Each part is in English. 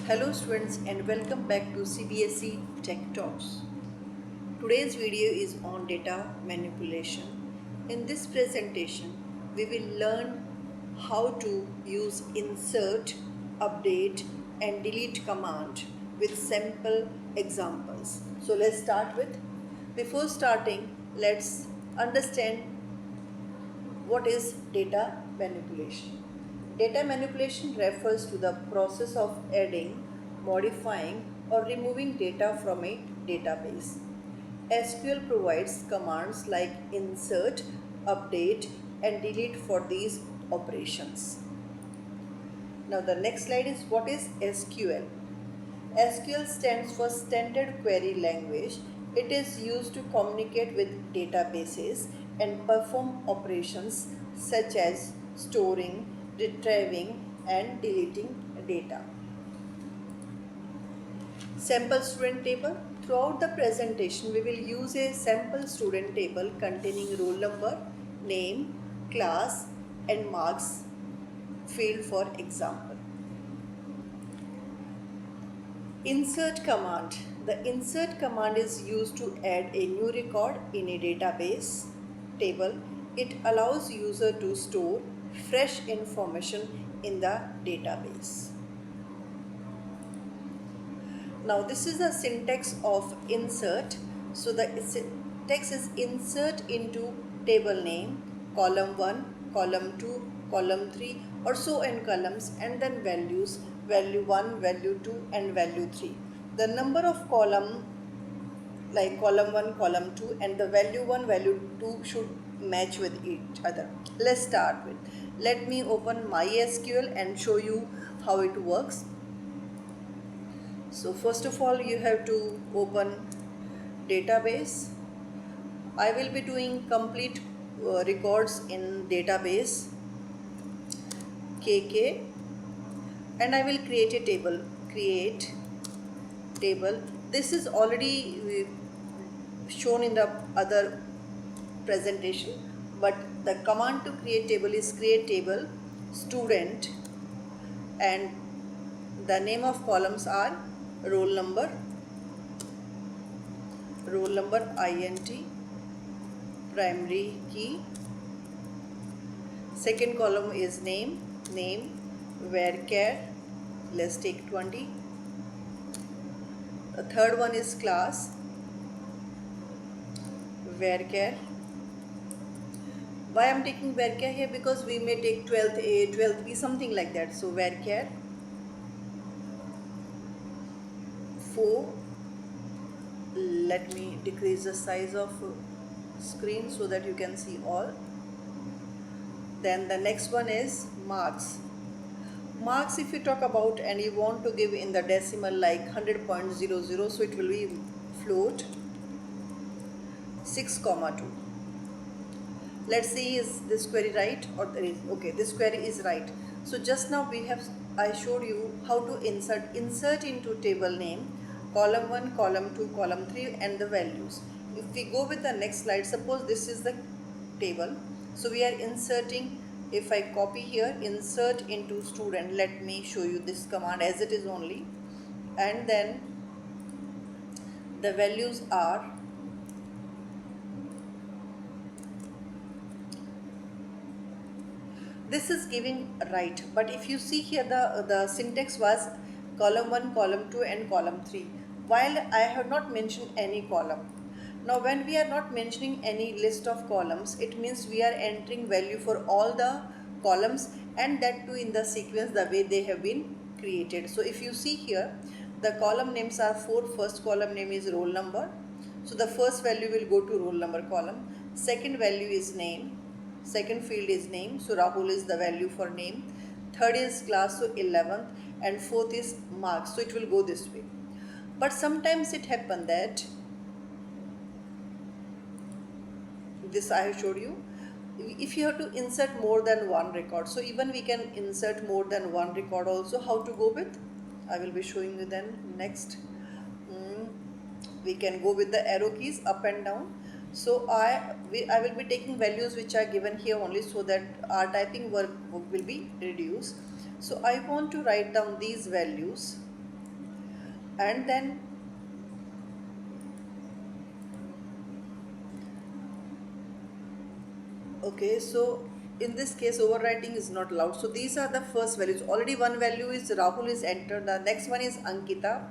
Hello students and welcome back to CBSE Tech Talks. Today's video is on data manipulation. In this presentation, we will learn how to use insert, update and delete command with sample examples. So let's start with. Before starting, let's understand what is data manipulation? Data manipulation refers to the process of adding, modifying, or removing data from a database. SQL provides commands like insert, update, and delete for these operations. Now, the next slide is what is SQL? SQL stands for Standard Query Language. It is used to communicate with databases and perform operations such as storing, retrieving, and deleting data. Sample student table. Throughout the presentation, we will use a sample student table containing roll number, name, class, and marks field for example. Insert command. The insert command is used to add a new record in a database table. It allows user to store fresh information in the database. Now this is the syntax of insert. So the syntax is insert into table name, column 1, column 2, column 3 or so in columns, and then values, value 1, value 2 and value 3. The number of column like column 1, column 2 and the value 1, value 2 should match with each other. Let's start with. Let me open MySQL and show you how it works. So first of all, you have to open database. I will be doing complete records in database KK and I will create a table. Create table. This is already shown in the other presentation, but the command to create table is create table student and the name of columns are roll number int, primary key. Second column is name, varchar, let's take 20. The third one is class, varchar. Why I am taking varchar here? Because we may take 12th A, 12th B, something like that. So varchar 4. Let me decrease the size of screen so that you can see all. Then the next one is marks. Marks, if you talk about and you want to give in the decimal like 100.00, so it will be float 6,2. Let's see, is this query right or there is okay, this query is right. So just now I showed you how to insert into table name, column 1, column 2, column 3 and the values. If we go with the next slide, suppose this is the table, so we are inserting. If I copy here, insert into student, let me show you this command as it is only, and then the values are this is giving right, but if you see here the syntax was column 1, column 2 and column 3, while I have not mentioned any column. Now when we are not mentioning any list of columns, it means we are entering value for all the columns and that too in the sequence the way they have been created. So if you see here, the column names are 4. First column name is roll number, so the first value will go to roll number column. Second value is name, second field is name, so Rahul is the value for name. Third is class, so 11th, and fourth is marks, so it will go this way. But sometimes it happens that this I have showed you, if you have to insert more than one record, so even we can insert more than one record also. How to go with, I will be showing you then next. We can go with the arrow keys up and down. So I will be taking values which are given here only, so that our typing work will be reduced. So I want to write down these values And then okay, so in this case overwriting is not allowed. So these are the first values. Already one value is Rahul is entered, the next one is Ankita,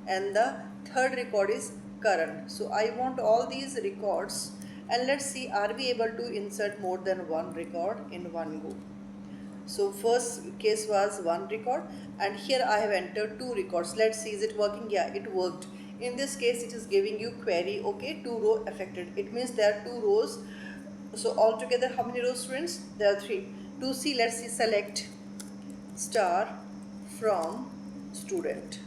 and the third record is Karan. So I want all these records, and let's see, are we able to insert more than one record in one go. So first case was one record, and here I have entered two records. Let's see, is it working? Yeah, it worked. In this case it is giving you query, okay, two row affected. It means there are two rows. So altogether how many rows, students? There are three. To see, let's see, select star from student.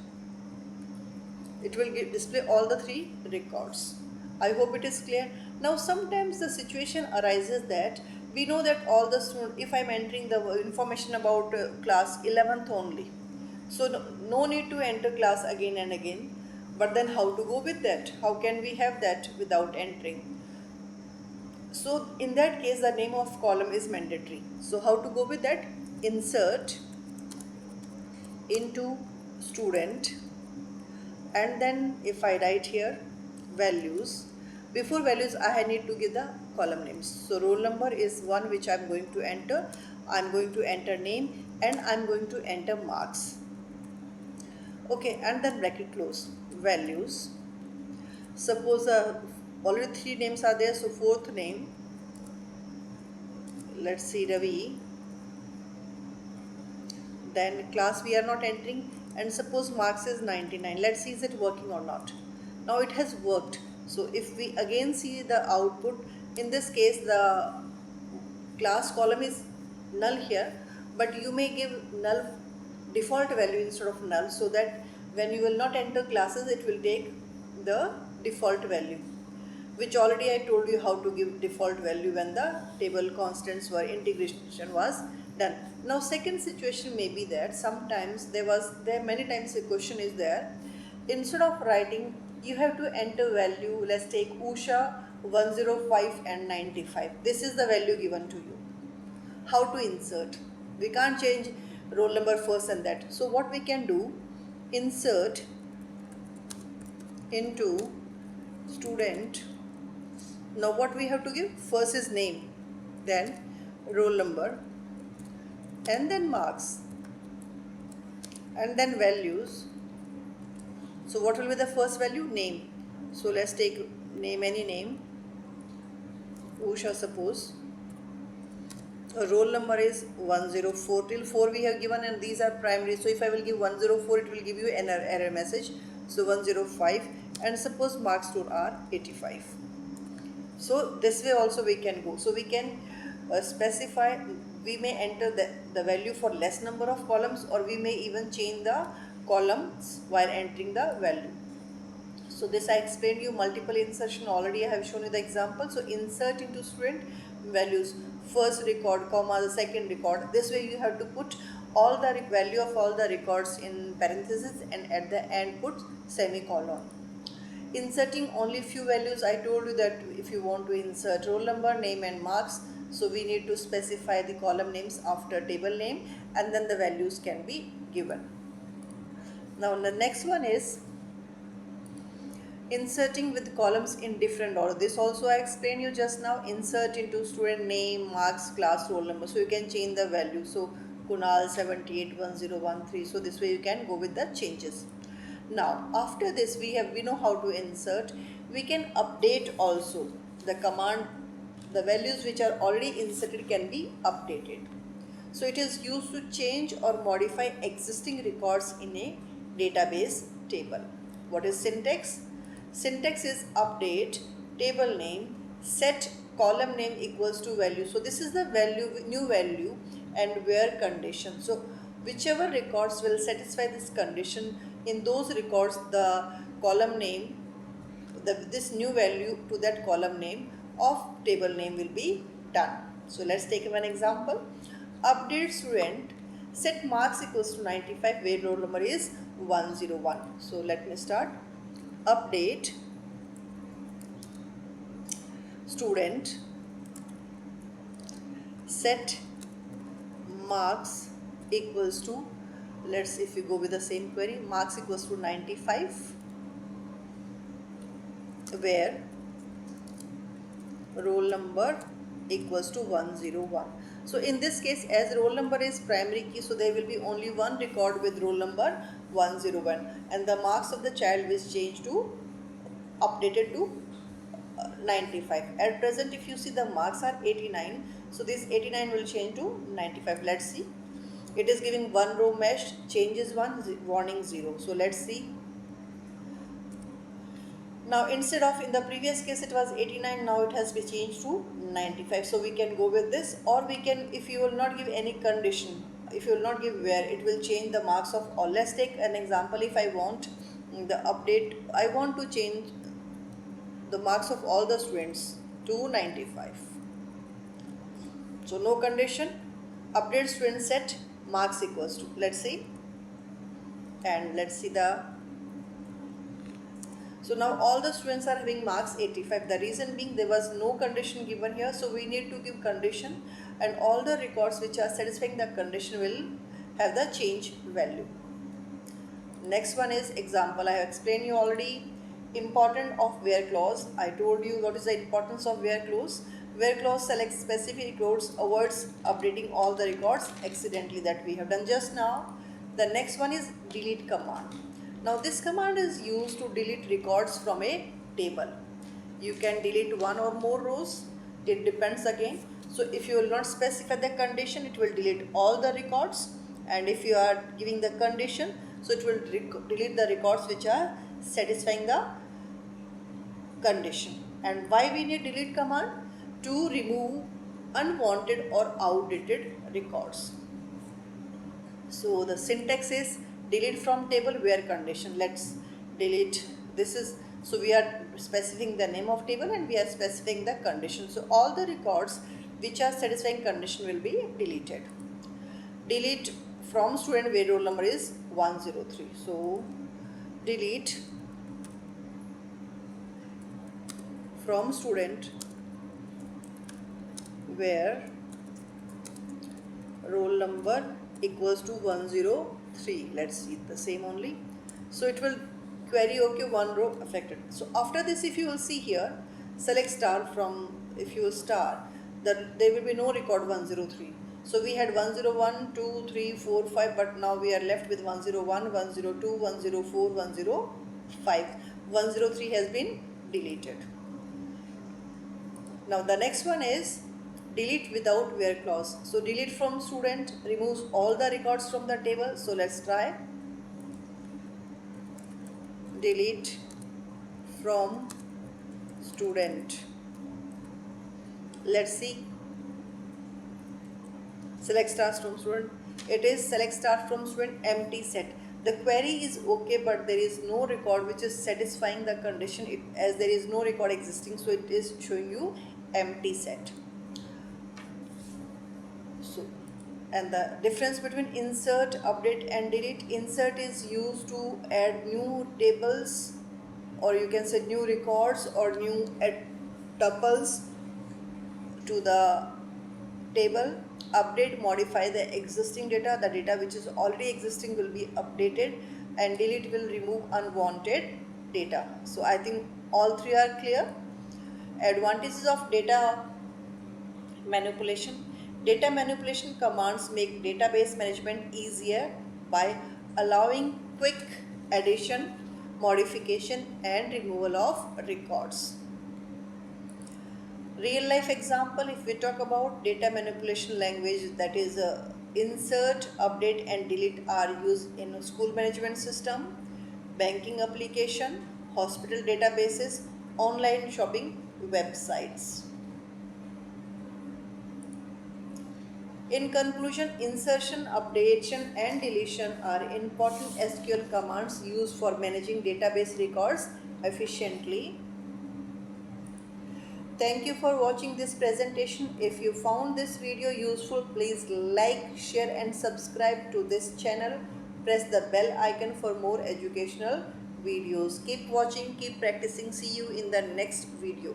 It will display all the three records. I hope it is clear. Now sometimes the situation arises that we know that all the students, if I'm entering the information about class 11th only, so no need to enter class again and again, but then how to go with that? How can we have that without entering? So in that case the name of column is mandatory. So how to go with that? Insert into student, and then if I write here values, before values I need to give the column names. So roll number is one which I'm going to enter. I'm going to enter name, and I'm going to enter marks. Okay, and then bracket close, values. Suppose already three names are there, so fourth name, let's see, Ravi. Then class we are not entering, and suppose marks is 99. Let's see, is it working or not? Now it has worked. So if we again see the output, in this case the class column is null here, but you may give null default value instead of null, so that when you will not enter classes it will take the default value, which already I told you how to give default value when the table constants were integration was done. Now second situation may be that sometimes there many times a question is there, instead of writing you have to enter value. Let's take Usha 105 and 95. This is the value given to you. How to insert? We can't change roll number first and that. So what we can do, insert into student. Now what we have to give? First is name, then roll number, and then marks, and then values. So what will be the first value? Name. So let's take name, any name, Usha suppose. Roll number is 104, till 4 we have given, and these are primary. So if I will give 104, it will give you an error message. So 105, and suppose marks to are 85. So this way also we can go. So we can specify, we may enter the value for less number of columns, or we may even change the columns while entering the value. So this I explained you multiple insertion. Already I have shown you the example. So insert into student, values, first record, comma, the second record. This way you have to put all the value of all the records in parentheses, and at the end put semicolon. Inserting only few values, I told you that if you want to insert roll number, name and marks, so we need to specify the column names after table name, and then the values can be given. Now the next one is inserting with columns in different order. This also I explained you just now. Insert into student name, marks, class, roll number. So you can change the value. So Kunal 781013. So this way you can go with the changes. Now after this we know how to insert. We can update also. The command, the values which are already inserted can be updated. So it is used to change or modify existing records in a database table. What is syntax? Syntax is update, table name, set column name equals to value. So this is the value, new value, and where condition. So whichever records will satisfy this condition, in those records the column name, this new value to that column name of table name will be done. So let's take one example. Update student, set marks equals to 95 where roll number is 101. So let me start. Update student, set marks equals to, let's, if we go with the same query, marks equals to 95, where roll number equals to 101. So in this case, as roll number is primary key, so there will be only one record with roll number 101, and the marks of the child is changed to, updated to 95. At present, if you see, the marks are 89, so this 89 will change to 95. Let's see. It is giving one row mesh, changes 1, warning 0. So let's see. Now instead of, in the previous case it was 89, now it has been changed to 95. So we can go with this, or we can, if you will not give any condition, if you will not give where, it will change the marks of all. Let's take an example. If I want the update, I want to change the marks of all the students to 95. So no condition, update student set, marks equals to, let's see, and let's see the, so now all the students are having marks 85. The reason being, there was no condition given here, so we need to give condition, and all the records which are satisfying the condition will have the change value. Next one is example. I have explained you already importance of where clause. I told you what is the importance of where clause. Where clause selects specific records, avoids updating all the records accidentally, that we have done just now. The next one is delete command. Now this command is used to delete records from a table. You can delete one or more rows, it depends again. So if you will not specify the condition, it will delete all the records, and if you are giving the condition, so it will delete the records which are satisfying the condition. And why we need delete command? To remove unwanted or outdated records. So the syntax is delete from table where condition. Let's delete, this is, so we are specifying the name of table and we are specifying the condition. So all the records which are satisfying condition will be deleted. Delete from student where roll number is 103. So delete from student where roll number equals to 103. Let's see the same only. So it will query, okay, one row affected. So after this, if you will see here, select star from, if you will star, that there will be no record 103. So we had 101, 2, 3, 4, 5, but now we are left with 101, 102, 104, 105. 103 has been deleted. Now the next one is delete without where clause. So delete from student removes all the records from the table. So let's try. Delete from student. Let's see. Select star from student. It is select star from student empty set. The query is okay, but there is no record which is satisfying the condition, as there is no record existing, so it is showing you empty set. So, and the difference between insert, update and delete: insert is used to add new tables, or you can say new records or new tuples to the table. Update, modify the existing data. The data which is already existing will be updated, and delete will remove unwanted data. So I think all three are clear. Advantages of data manipulation. Data manipulation commands make database management easier by allowing quick addition, modification and removal of records. Real life example, if we talk about data manipulation language, that is insert, update and delete are used in a school management system, banking application, hospital databases, online shopping websites. In conclusion, insertion, updation and deletion are important SQL commands used for managing database records efficiently. Thank you for watching this presentation. If you found this video useful, please like, share and subscribe to this channel. Press the bell icon for more educational videos. Keep watching, keep practicing. See you in the next video.